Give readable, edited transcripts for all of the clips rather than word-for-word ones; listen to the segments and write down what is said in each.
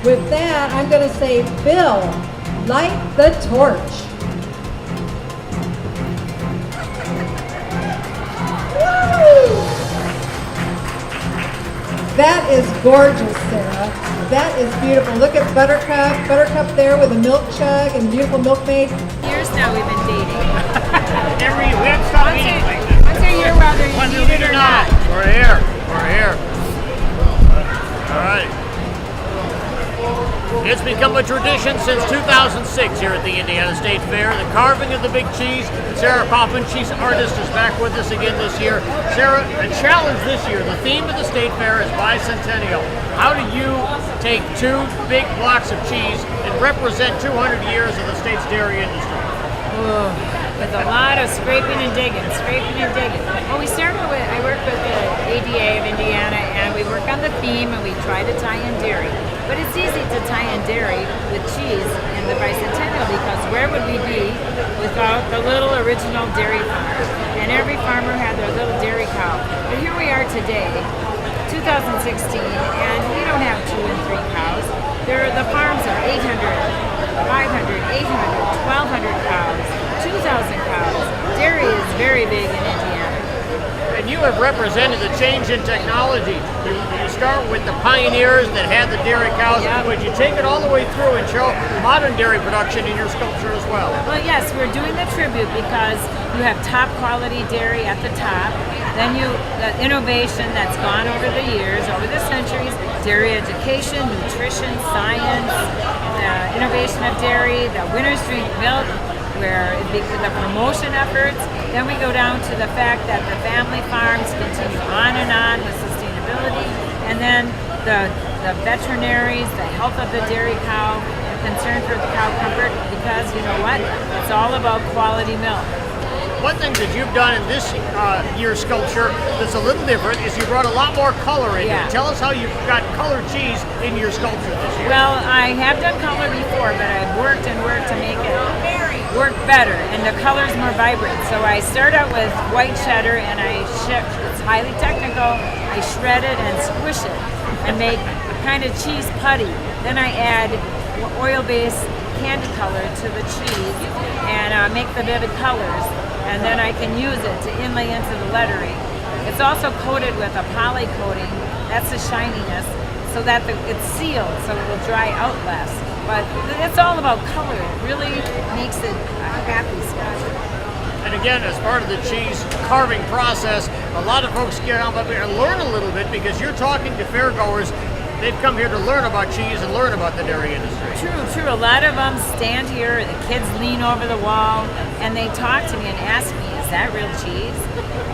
With that, I'm going to say, Bill, light the torch. Woo! That is gorgeous, Sarah. That is beautiful. Look at Buttercup. Buttercup there with a milk jug and beautiful milkmaid. Years now we've been dating. We haven't stopped meeting like this. Once a year, whether you need it or not. We're here. We're here. All right. It's become a tradition since 2006 here at the Indiana State Fair. The carving of the big cheese. Sarah Poppin, cheese artist, is back with us again this year. Sarah, a challenge this year. The theme of the State Fair is bicentennial. How do you take two big blocks of cheese and represent 200 years of the state's dairy industry? With a lot of scraping and digging. Well, we started with, I work with the ADA of Indiana, and we work on the theme, and we try to tie in dairy. But it's easy to tie in dairy with cheese in the bicentennial, because where would we be without the little original dairy farm? And every farmer had their little dairy cow. But here we are today, 2016, and we don't have 2 and 3 cows. The farms are 800, 500, 800, 1,200 cows, 2,000 cows. Dairy is very big in Indiana. And you have represented the change in technology. You start with the pioneers that had the dairy cows, but you take it all the way through and show modern dairy production in your sculpture as well. Well, yes, we're doing the tribute because you have top quality dairy at the top. Then the innovation that's gone over the years, over the centuries, dairy education, nutrition, science, the innovation of dairy, the winners drink milk, where the promotion efforts. Then we go down to the fact that the family farms continue on and on with sustainability. And then the veterinaries, the health of the dairy cow, concern for the cow comfort, because you know what? It's all about quality milk. One thing that you've done in this year's sculpture that's a little different is you brought a lot more color in it. Tell us how you've got colored cheese in your sculpture this year. Well, I have done color before, but I've worked and worked to make it work better, and the color's more vibrant. So I start out with white cheddar, and it's highly technical. I shred it and squish it and make a kind of cheese putty. Then I add oil-based candy color to the cheese and make the vivid colors. And then I can use it to inlay into the lettering. It's also coated with a poly coating. That's the shininess, so that it's sealed, so it will dry out less. But it's all about color. It really makes it a happy sculpture. And again, as part of the cheese carving process, a lot of folks get out there and learn a little bit, because you're talking to fairgoers. They've come here to learn about cheese and learn about the dairy industry. True. A lot of them stand here, the kids lean over the wall, and they talk to me and ask me, is that real cheese?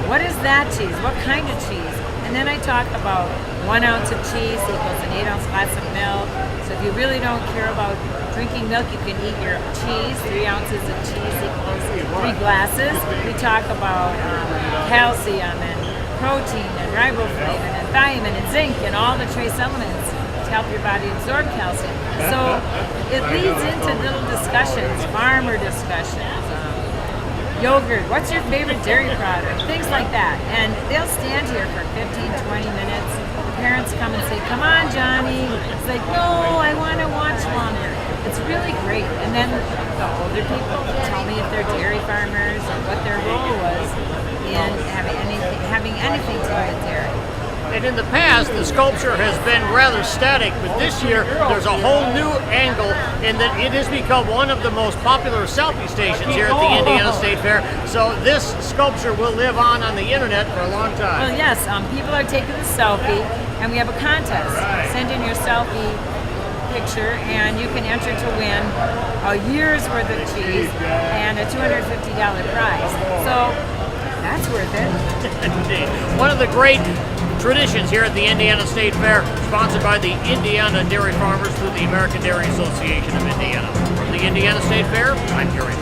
What is that cheese? What kind of cheese? And then I talk about 1 ounce of cheese equals an 8-ounce glass of milk. So if you really don't care about drinking milk, you can eat your cheese. 3 ounces of cheese equals 3 glasses. We talk about calcium and protein and riboflavin and thiamine and zinc and all the trace elements to help your body absorb calcium. So it leads into little discussions, farmer discussions, yogurt, what's your favorite dairy product, things like that. And they'll stand here for 15, 20 minutes. The parents come and say, come on, Johnny. It's like, no, I want to watch longer. It's really great. And then the older people tell me if they're dairy farmers or what their role was in having anything to do with dairy. And in the past, the sculpture has been rather static, but this year there's a whole new angle in that it has become one of the most popular selfie stations here at the Indiana State Fair. So this sculpture will live on the internet for a long time. Well, yes, people are taking the selfie, and we have a contest. Send in your selfie picture, and you can enter to win a year's worth of cheese and a $250 prize. So that's worth it. One of the great traditions here at the Indiana State Fair, sponsored by the Indiana Dairy Farmers through the American Dairy Association of Indiana. From the Indiana State Fair, I'm Gary.